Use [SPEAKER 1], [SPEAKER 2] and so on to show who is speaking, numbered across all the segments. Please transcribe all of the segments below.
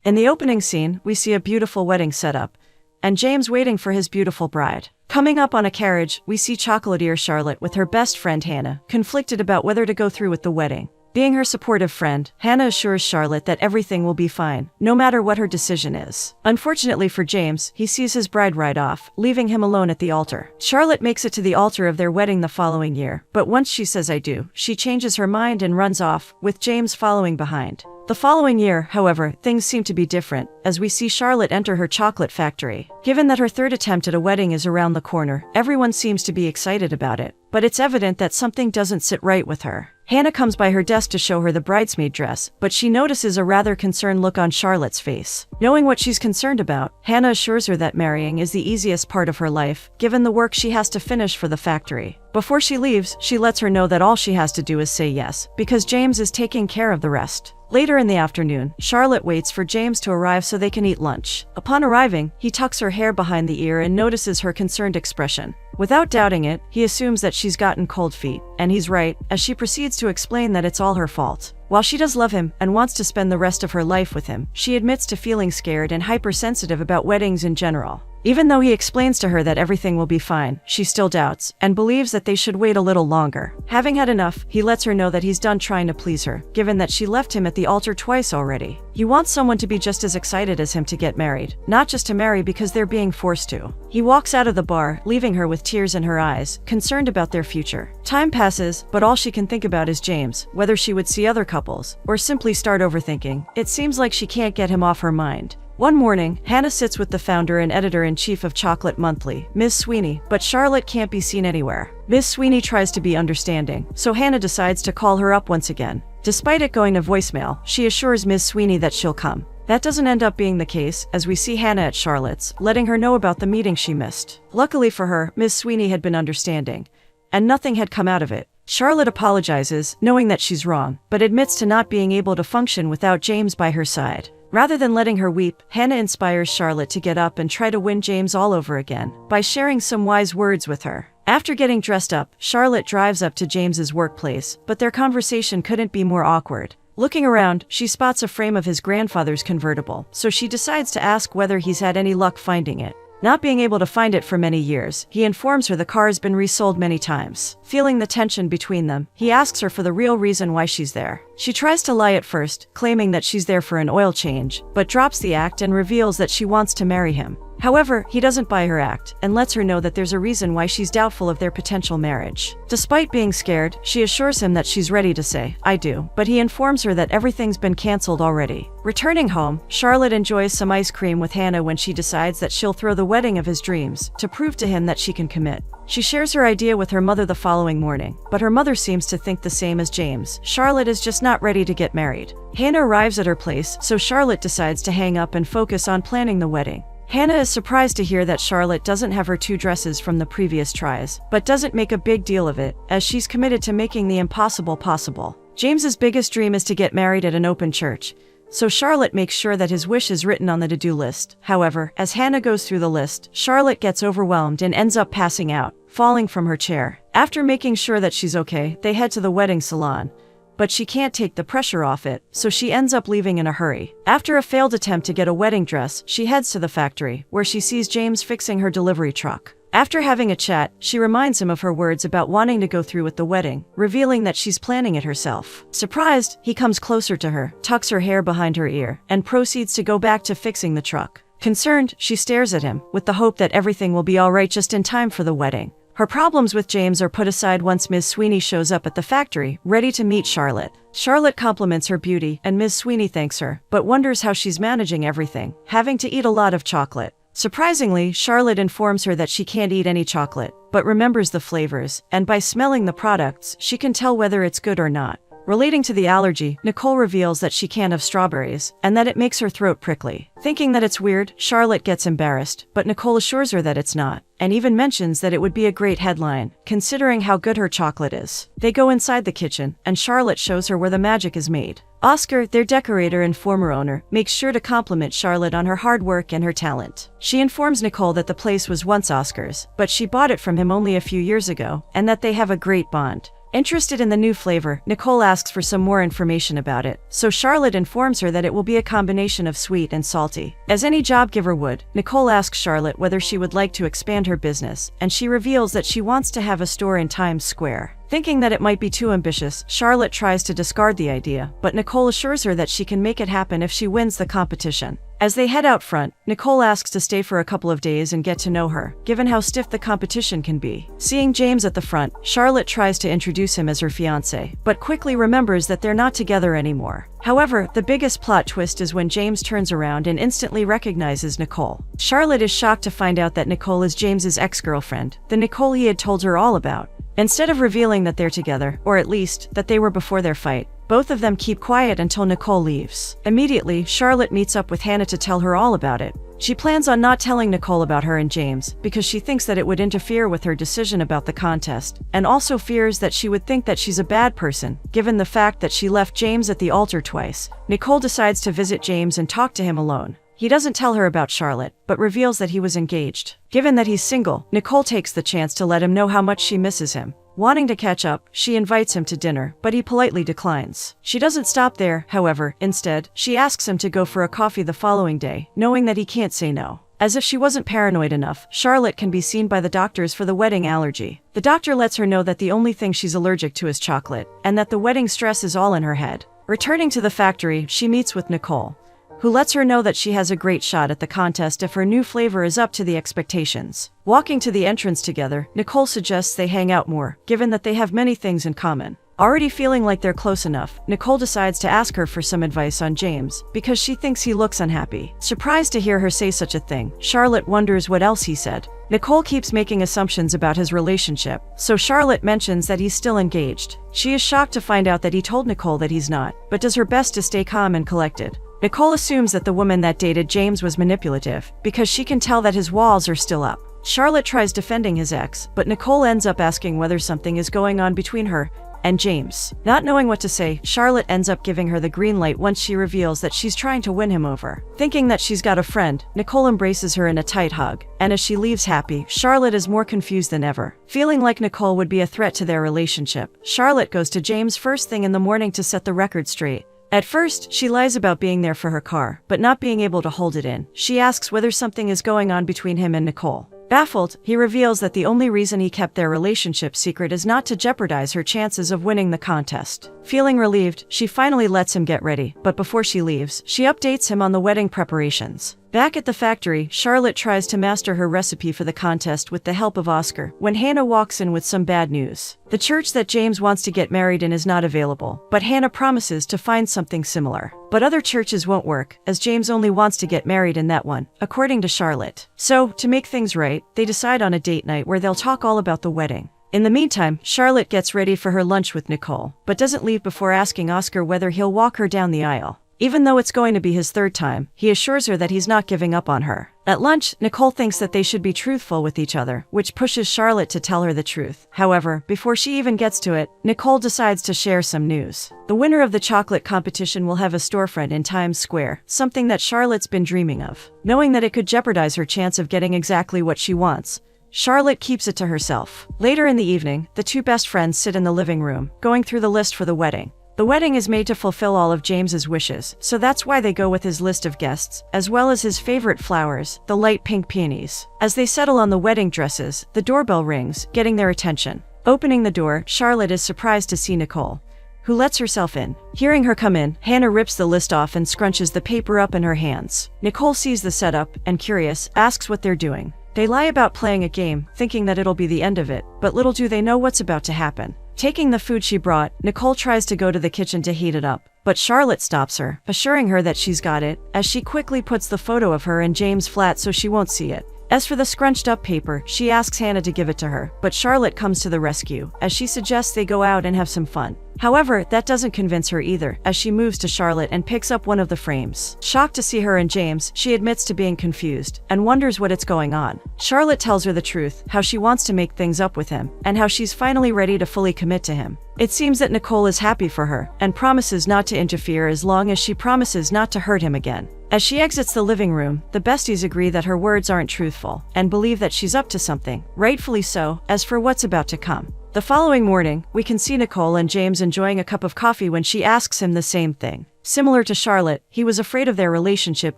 [SPEAKER 1] In the opening scene, we see a beautiful wedding setup, and James waiting for his beautiful bride. Coming up on a carriage, we see chocolatier Charlotte with her best friend Hannah, conflicted about whether to go through with the wedding. Being her supportive friend, Hannah assures Charlotte that everything will be fine, no matter what her decision is. Unfortunately for James, he sees his bride ride off, leaving him alone at the altar. Charlotte makes it to the altar of their wedding the following year, but once she says "I do," she changes her mind and runs off, with James following behind. The following year, however, things seem to be different, as we see Charlotte enter her chocolate factory. Given that her third attempt at a wedding is around the corner, everyone seems to be excited about it, but it's evident that something doesn't sit right with her. Hannah comes by her desk to show her the bridesmaid dress, but she notices a rather concerned look on Charlotte's face. Knowing what she's concerned about, Hannah assures her that marrying is the easiest part of her life, given the work she has to finish for the factory. Before she leaves, she lets her know that all she has to do is say yes, because James is taking care of the rest. Later in the afternoon, Charlotte waits for James to arrive so they can eat lunch. Upon arriving, he tucks her hair behind the ear and notices her concerned expression. Without doubting it, he assumes that she's gotten cold feet, and he's right, as she proceeds to explain that it's all her fault. While she does love him and wants to spend the rest of her life with him, she admits to feeling scared and hypersensitive about weddings in general. Even though he explains to her that everything will be fine, she still doubts, and believes that they should wait a little longer. Having had enough, he lets her know that he's done trying to please her, given that she left him at the altar twice already. He wants someone to be just as excited as him to get married, not just to marry because they're being forced to. He walks out of the bar, leaving her with tears in her eyes, concerned about their future. Time passes, but all she can think about is James, whether she would see other couples, or simply start overthinking. It seems like she can't get him off her mind. One morning, Hannah sits with the founder and editor-in-chief of Chocolate Monthly, Ms. Sweeney, but Charlotte can't be seen anywhere. Ms. Sweeney tries to be understanding, so Hannah decides to call her up once again. Despite it going to voicemail, she assures Ms. Sweeney that she'll come. That doesn't end up being the case, as we see Hannah at Charlotte's, letting her know about the meeting she missed. Luckily for her, Ms. Sweeney had been understanding, and nothing had come out of it. Charlotte apologizes, knowing that she's wrong, but admits to not being able to function without James by her side. Rather than letting her weep, Hannah inspires Charlotte to get up and try to win James all over again, by sharing some wise words with her. After getting dressed up, Charlotte drives up to James's workplace, but their conversation couldn't be more awkward. Looking around, she spots a frame of his grandfather's convertible, so she decides to ask whether he's had any luck finding it. Not being able to find it for many years, he informs her the car has been resold many times. Feeling the tension between them, he asks her for the real reason why she's there. She tries to lie at first, claiming that she's there for an oil change, but drops the act and reveals that she wants to marry him. However, he doesn't buy her act, and lets her know that there's a reason why she's doubtful of their potential marriage. Despite being scared, she assures him that she's ready to say, "I do," but he informs her that everything's been canceled already. Returning home, Charlotte enjoys some ice cream with Hannah when she decides that she'll throw the wedding of his dreams, to prove to him that she can commit. She shares her idea with her mother the following morning, but her mother seems to think the same as James. Charlotte is just not ready to get married. Hannah arrives at her place, so Charlotte decides to hang up and focus on planning the wedding. Hannah is surprised to hear that Charlotte doesn't have her 2 dresses from the previous tries, but doesn't make a big deal of it, as she's committed to making the impossible possible. James's biggest dream is to get married at an open church, so Charlotte makes sure that his wish is written on the to-do list. However, as Hannah goes through the list, Charlotte gets overwhelmed and ends up passing out, falling from her chair. After making sure that she's okay, they head to the wedding salon, but she can't take the pressure off it, so she ends up leaving in a hurry. After a failed attempt to get a wedding dress, she heads to the factory, where she sees James fixing her delivery truck. After having a chat, she reminds him of her words about wanting to go through with the wedding, revealing that she's planning it herself. Surprised, he comes closer to her, tucks her hair behind her ear, and proceeds to go back to fixing the truck. Concerned, she stares at him, with the hope that everything will be alright just in time for the wedding. Her problems with James are put aside once Ms. Sweeney shows up at the factory, ready to meet Charlotte. Charlotte compliments her beauty, and Ms. Sweeney thanks her, but wonders how she's managing everything, having to eat a lot of chocolate. Surprisingly, Charlotte informs her that she can't eat any chocolate, but remembers the flavors, and by smelling the products, she can tell whether it's good or not. Relating to the allergy, Nicole reveals that she can't have strawberries, and that it makes her throat prickly. Thinking that it's weird, Charlotte gets embarrassed, but Nicole assures her that it's not, and even mentions that it would be a great headline, considering how good her chocolate is. They go inside the kitchen, and Charlotte shows her where the magic is made. Oscar, their decorator and former owner, makes sure to compliment Charlotte on her hard work and her talent. She informs Nicole that the place was once Oscar's, but she bought it from him only a few years ago, and that they have a great bond. Interested in the new flavor, Nicole asks for some more information about it, so Charlotte informs her that it will be a combination of sweet and salty. As any job giver would, Nicole asks Charlotte whether she would like to expand her business, and she reveals that she wants to have a store in Times Square. Thinking that it might be too ambitious, Charlotte tries to discard the idea, but Nicole assures her that she can make it happen if she wins the competition. As they head out front, Nicole asks to stay for a couple of days and get to know her, given how stiff the competition can be. Seeing James at the front, Charlotte tries to introduce him as her fiancé, but quickly remembers that they're not together anymore. However, the biggest plot twist is when James turns around and instantly recognizes Nicole. Charlotte is shocked to find out that Nicole is James's ex-girlfriend, the Nicole he had told her all about. Instead of revealing that they're together, or at least, that they were before their fight, both of them keep quiet until Nicole leaves. Immediately, Charlotte meets up with Hannah to tell her all about it. She plans on not telling Nicole about her and James, because she thinks that it would interfere with her decision about the contest, and also fears that she would think that she's a bad person, given the fact that she left James at the altar twice. Nicole decides to visit James and talk to him alone. He doesn't tell her about Charlotte, but reveals that he was engaged. Given that he's single, Nicole takes the chance to let him know how much she misses him. Wanting to catch up, she invites him to dinner, but he politely declines. She doesn't stop there, however. Instead, she asks him to go for a coffee the following day, knowing that he can't say no. As if she wasn't paranoid enough, Charlotte can be seen by the doctors for the wedding allergy. The doctor lets her know that the only thing she's allergic to is chocolate, and that the wedding stress is all in her head. Returning to the factory, she meets with Nicole, who lets her know that she has a great shot at the contest if her new flavor is up to the expectations. Walking to the entrance together, Nicole suggests they hang out more, given that they have many things in common. Already feeling like they're close enough, Nicole decides to ask her for some advice on James, because she thinks he looks unhappy. Surprised to hear her say such a thing, Charlotte wonders what else he said. Nicole keeps making assumptions about his relationship, so Charlotte mentions that he's still engaged. She is shocked to find out that he told Nicole that he's not, but does her best to stay calm and collected. Nicole assumes that the woman that dated James was manipulative, because she can tell that his walls are still up. Charlotte tries defending his ex, but Nicole ends up asking whether something is going on between her and James. Not knowing what to say, Charlotte ends up giving her the green light once she reveals that she's trying to win him over. Thinking that she's got a friend, Nicole embraces her in a tight hug, and as she leaves happy, Charlotte is more confused than ever. Feeling like Nicole would be a threat to their relationship, Charlotte goes to James first thing in the morning to set the record straight. At first, she lies about being there for her car, but not being able to hold it in. She asks whether something is going on between him and Nicole. Baffled, he reveals that the only reason he kept their relationship secret is not to jeopardize her chances of winning the contest. Feeling relieved, she finally lets him get ready, but before she leaves, she updates him on the wedding preparations. Back at the factory, Charlotte tries to master her recipe for the contest with the help of Oscar, when Hannah walks in with some bad news. The church that James wants to get married in is not available, but Hannah promises to find something similar. But other churches won't work, as James only wants to get married in that one, according to Charlotte. So, to make things right, they decide on a date night where they'll talk all about the wedding. In the meantime, Charlotte gets ready for her lunch with Nicole, but doesn't leave before asking Oscar whether he'll walk her down the aisle. Even though it's going to be his third time, he assures her that he's not giving up on her. At lunch, Nicole thinks that they should be truthful with each other, which pushes Charlotte to tell her the truth. However, before she even gets to it, Nicole decides to share some news. The winner of the chocolate competition will have a storefront in Times Square, something that Charlotte's been dreaming of. Knowing that it could jeopardize her chance of getting exactly what she wants, Charlotte keeps it to herself. Later in the evening, the two best friends sit in the living room, going through the list for the wedding. The wedding is made to fulfill all of James's wishes, so that's why they go with his list of guests, as well as his favorite flowers, the light pink peonies. As they settle on the wedding dresses, the doorbell rings, getting their attention. Opening the door, Charlotte is surprised to see Nicole, who lets herself in. Hearing her come in, Hannah rips the list off and scrunches the paper up in her hands. Nicole sees the setup, and curious, asks what they're doing. They lie about playing a game, thinking that it'll be the end of it, but little do they know what's about to happen. Taking the food she brought, Nicole tries to go to the kitchen to heat it up, but Charlotte stops her, assuring her that she's got it, as she quickly puts the photo of her and James flat so she won't see it. As for the scrunched up paper, she asks Hannah to give it to her, but Charlotte comes to the rescue, as she suggests they go out and have some fun. However, that doesn't convince her either, as she moves to Charlotte and picks up one of the frames. Shocked to see her and James, she admits to being confused, and wonders what is going on. Charlotte tells her the truth, how she wants to make things up with him, and how she's finally ready to fully commit to him. It seems that Nicole is happy for her, and promises not to interfere as long as she promises not to hurt him again. As she exits the living room, the besties agree that her words aren't truthful, and believe that she's up to something, rightfully so, as for what's about to come. The following morning, we can see Nicole and James enjoying a cup of coffee when she asks him the same thing. Similar to Charlotte, he was afraid of their relationship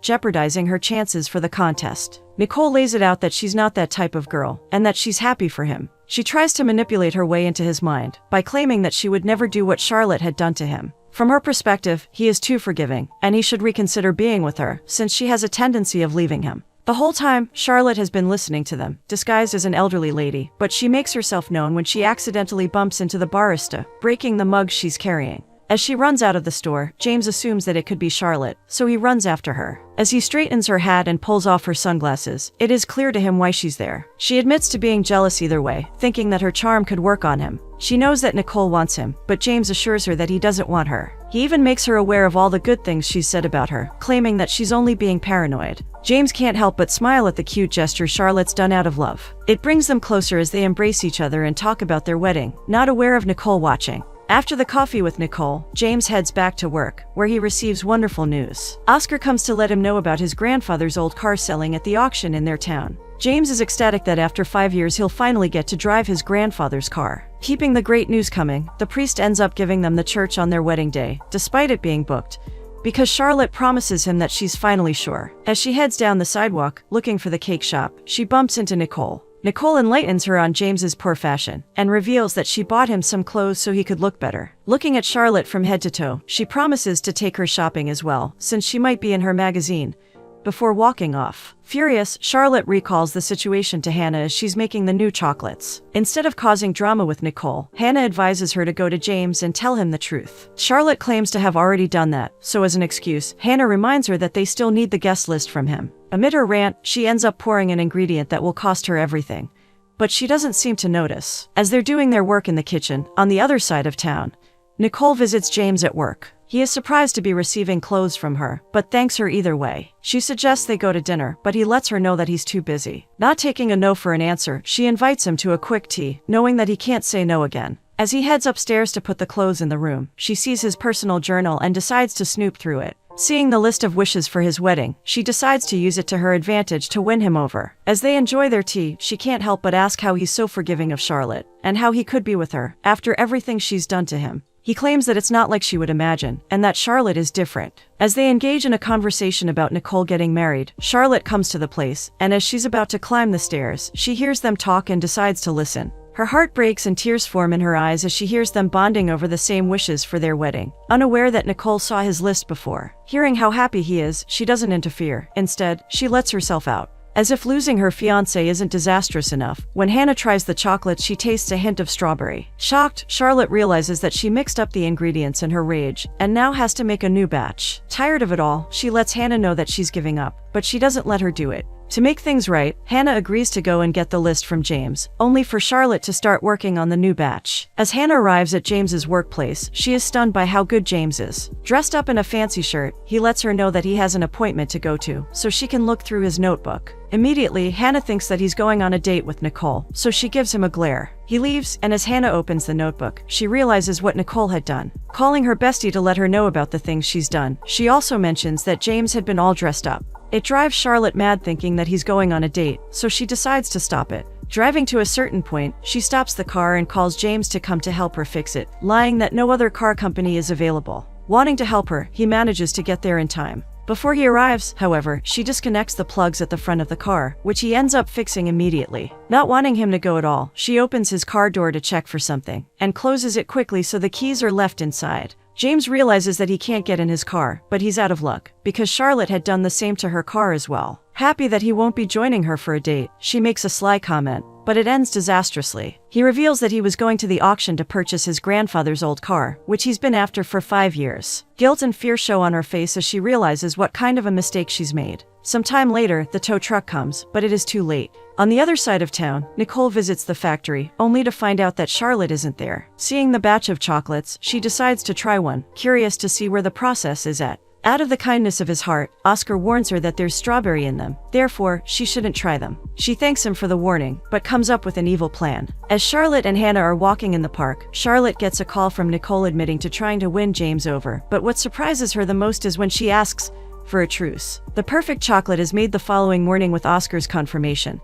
[SPEAKER 1] jeopardizing her chances for the contest. Nicole lays it out that she's not that type of girl, and that she's happy for him. She tries to manipulate her way into his mind, by claiming that she would never do what Charlotte had done to him. From her perspective, he is too forgiving, and he should reconsider being with her, since she has a tendency of leaving him. The whole time, Charlotte has been listening to them, disguised as an elderly lady, but she makes herself known when she accidentally bumps into the barista, breaking the mug she's carrying. As she runs out of the store, James assumes that it could be Charlotte, so he runs after her. As he straightens her hat and pulls off her sunglasses, it is clear to him why she's there. She admits to being jealous either way, thinking that her charm could work on him. She knows that Nicole wants him, but James assures her that he doesn't want her. He even makes her aware of all the good things she's said about her, claiming that she's only being paranoid. James can't help but smile at the cute gesture Charlotte's done out of love. It brings them closer as they embrace each other and talk about their wedding, not aware of Nicole watching. After the coffee with Nicole, James heads back to work, where he receives wonderful news. Oscar comes to let him know about his grandfather's old car selling at the auction in their town. James is ecstatic that after 5 years he'll finally get to drive his grandfather's car. Keeping the great news coming, the priest ends up giving them the church on their wedding day, despite it being booked, because Charlotte promises him that she's finally sure. As she heads down the sidewalk, looking for the cake shop, she bumps into Nicole. Nicole enlightens her on James's poor fashion, and reveals that she bought him some clothes so he could look better. Looking at Charlotte from head to toe, she promises to take her shopping as well, since she might be in her magazine, before walking off. Furious, Charlotte recalls the situation to Hannah as she's making the new chocolates. Instead of causing drama with Nicole, Hannah advises her to go to James and tell him the truth. Charlotte claims to have already done that, so as an excuse, Hannah reminds her that they still need the guest list from him. Amid her rant, she ends up pouring an ingredient that will cost her everything. But she doesn't seem to notice. As they're doing their work in the kitchen, on the other side of town, Nicole visits James at work. He is surprised to be receiving clothes from her, but thanks her either way. She suggests they go to dinner, but he lets her know that he's too busy. Not taking a no for an answer, she invites him to a quick tea, knowing that he can't say no again. As he heads upstairs to put the clothes in the room, she sees his personal journal and decides to snoop through it. Seeing the list of wishes for his wedding, she decides to use it to her advantage to win him over. As they enjoy their tea, she can't help but ask how he's so forgiving of Charlotte, and how he could be with her, after everything she's done to him. He claims that it's not like she would imagine, and that Charlotte is different. As they engage in a conversation about Nicole getting married, Charlotte comes to the place, and as she's about to climb the stairs, she hears them talk and decides to listen. Her heart breaks and tears form in her eyes as she hears them bonding over the same wishes for their wedding. Unaware that Nicole saw his list before. Hearing how happy he is, she doesn't interfere. Instead, she lets herself out. As if losing her fiancé isn't disastrous enough, when Hannah tries the chocolate, she tastes a hint of strawberry. Shocked, Charlotte realizes that she mixed up the ingredients in her rage, and now has to make a new batch. Tired of it all, she lets Hannah know that she's giving up, but she doesn't let her do it. To make things right, Hannah agrees to go and get the list from James, only for Charlotte to start working on the new batch. As Hannah arrives at James's workplace, she is stunned by how good James is. Dressed up in a fancy shirt, he lets her know that he has an appointment to go to, so she can look through his notebook. Immediately, Hannah thinks that he's going on a date with Nicole, so she gives him a glare. He leaves, and as Hannah opens the notebook, she realizes what Nicole had done. Calling her bestie to let her know about the things she's done, she also mentions that James had been all dressed up. It drives Charlotte mad thinking that he's going on a date, so she decides to stop it. Driving to a certain point, she stops the car and calls James to come to help her fix it, lying that no other car company is available. Wanting to help her, he manages to get there in time. Before he arrives, however, she disconnects the plugs at the front of the car, which he ends up fixing immediately. Not wanting him to go at all, she opens his car door to check for something, and closes it quickly so the keys are left inside. James realizes that he can't get in his car, but he's out of luck, because Charlotte had done the same to her car as well. Happy that he won't be joining her for a date, she makes a sly comment, but it ends disastrously. He reveals that he was going to the auction to purchase his grandfather's old car, which he's been after for 5 years. Guilt and fear show on her face as she realizes what kind of a mistake she's made. Some time later, the tow truck comes, but it is too late. On the other side of town, Nicole visits the factory, only to find out that Charlotte isn't there. Seeing the batch of chocolates, she decides to try one, curious to see where the process is at. Out of the kindness of his heart, Oscar warns her that there's strawberry in them, therefore, she shouldn't try them. She thanks him for the warning, but comes up with an evil plan. As Charlotte and Hannah are walking in the park, Charlotte gets a call from Nicole admitting to trying to win James over, but what surprises her the most is when she asks for a truce. The perfect chocolate is made the following morning with Oscar's confirmation,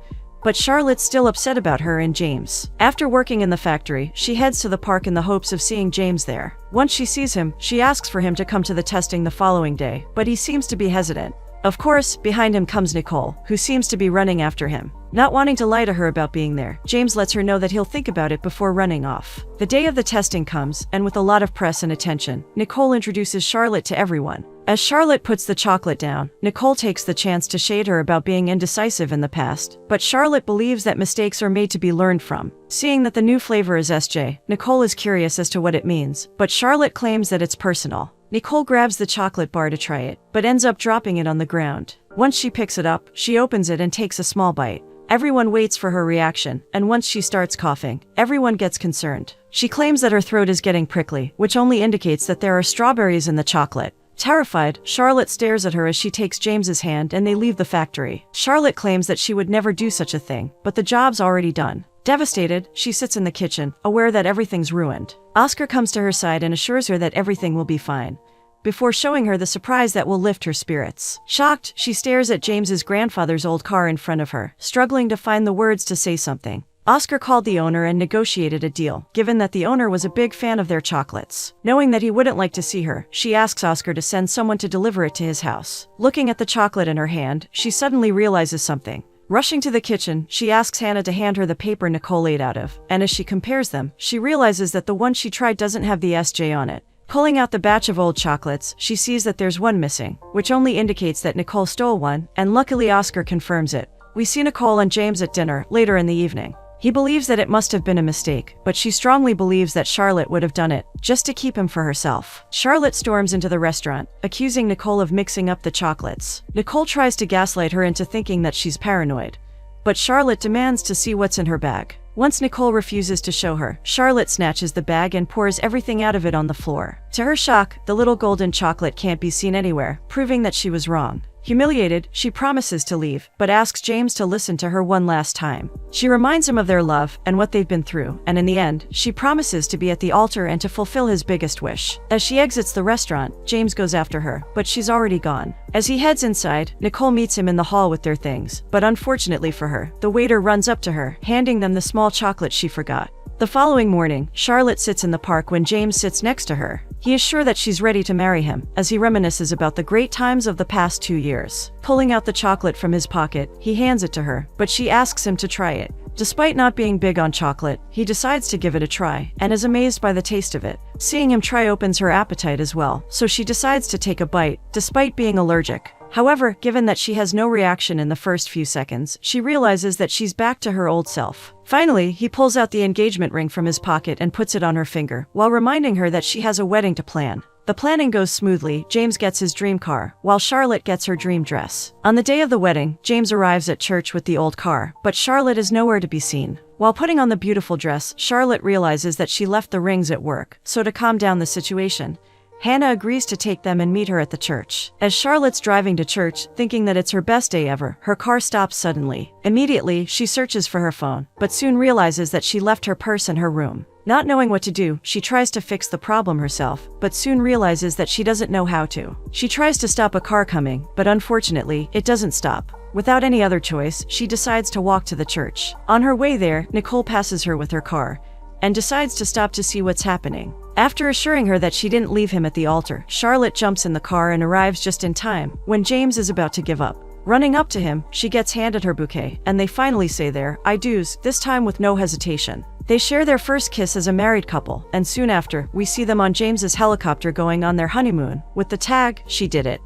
[SPEAKER 1] but Charlotte's still upset about her and James. After working in the factory, she heads to the park in the hopes of seeing James there. Once she sees him, she asks for him to come to the testing the following day, but he seems to be hesitant. Of course, behind him comes Nicole, who seems to be running after him. Not wanting to lie to her about being there, James lets her know that he'll think about it before running off. The day of the testing comes, and with a lot of press and attention, Nicole introduces Charlotte to everyone. As Charlotte puts the chocolate down, Nicole takes the chance to shade her about being indecisive in the past, but Charlotte believes that mistakes are made to be learned from. Seeing that the new flavor is SJ, Nicole is curious as to what it means, but Charlotte claims that it's personal. Nicole grabs the chocolate bar to try it, but ends up dropping it on the ground. Once she picks it up, she opens it and takes a small bite. Everyone waits for her reaction, and once she starts coughing, everyone gets concerned. She claims that her throat is getting prickly, which only indicates that there are strawberries in the chocolate. Terrified, Charlotte stares at her as she takes James's hand and they leave the factory. Charlotte claims that she would never do such a thing, but the job's already done. Devastated, she sits in the kitchen, aware that everything's ruined. Oscar comes to her side and assures her that everything will be fine, before showing her the surprise that will lift her spirits. Shocked, she stares at James's grandfather's old car in front of her, struggling to find the words to say something. Oscar called the owner and negotiated a deal, given that the owner was a big fan of their chocolates. Knowing that he wouldn't like to see her, she asks Oscar to send someone to deliver it to his house. Looking at the chocolate in her hand, she suddenly realizes something. Rushing to the kitchen, she asks Hannah to hand her the paper Nicole ate out of, and as she compares them, she realizes that the one she tried doesn't have the SJ on it. Pulling out the batch of old chocolates, she sees that there's one missing, which only indicates that Nicole stole one, and luckily Oscar confirms it. We see Nicole and James at dinner later in the evening. He believes that it must have been a mistake, but she strongly believes that Charlotte would have done it, just to keep him for herself. Charlotte storms into the restaurant, accusing Nicole of mixing up the chocolates. Nicole tries to gaslight her into thinking that she's paranoid, but Charlotte demands to see what's in her bag. Once Nicole refuses to show her, Charlotte snatches the bag and pours everything out of it on the floor. To her shock, the little golden chocolate can't be seen anywhere, proving that she was wrong. Humiliated, she promises to leave, but asks James to listen to her one last time. She reminds him of their love and what they've been through, and in the end, she promises to be at the altar and to fulfill his biggest wish. As she exits the restaurant, James goes after her, but she's already gone. As he heads inside, Nicole meets him in the hall with their things, but unfortunately for her, the waiter runs up to her, handing them the small chocolate she forgot. The following morning, Charlotte sits in the park when James sits next to her. He is sure that she's ready to marry him, as he reminisces about the great times of the past 2 years. Pulling out the chocolate from his pocket, he hands it to her, but she asks him to try it. Despite not being big on chocolate, he decides to give it a try, and is amazed by the taste of it. Seeing him try opens her appetite as well, so she decides to take a bite, despite being allergic. However, given that she has no reaction in the first few seconds, she realizes that she's back to her old self. Finally, he pulls out the engagement ring from his pocket and puts it on her finger, while reminding her that she has a wedding to plan. The planning goes smoothly. James gets his dream car, while Charlotte gets her dream dress. On the day of the wedding, James arrives at church with the old car, but Charlotte is nowhere to be seen. While putting on the beautiful dress, Charlotte realizes that she left the rings at work, so to calm down the situation, Hannah agrees to take them and meet her at the church. As Charlotte's driving to church, thinking that it's her best day ever, her car stops suddenly. Immediately, she searches for her phone, but soon realizes that she left her purse in her room. Not knowing what to do, she tries to fix the problem herself, but soon realizes that she doesn't know how to. She tries to stop a car coming, but unfortunately, it doesn't stop. Without any other choice, she decides to walk to the church. On her way there, Nicole passes her with her car, and decides to stop to see what's happening. After assuring her that she didn't leave him at the altar, Charlotte jumps in the car and arrives just in time, when James is about to give up. Running up to him, she gets handed her bouquet, and they finally say their I do's, this time with no hesitation. They share their first kiss as a married couple, and soon after, we see them on James's helicopter going on their honeymoon, with the tag, "She did it."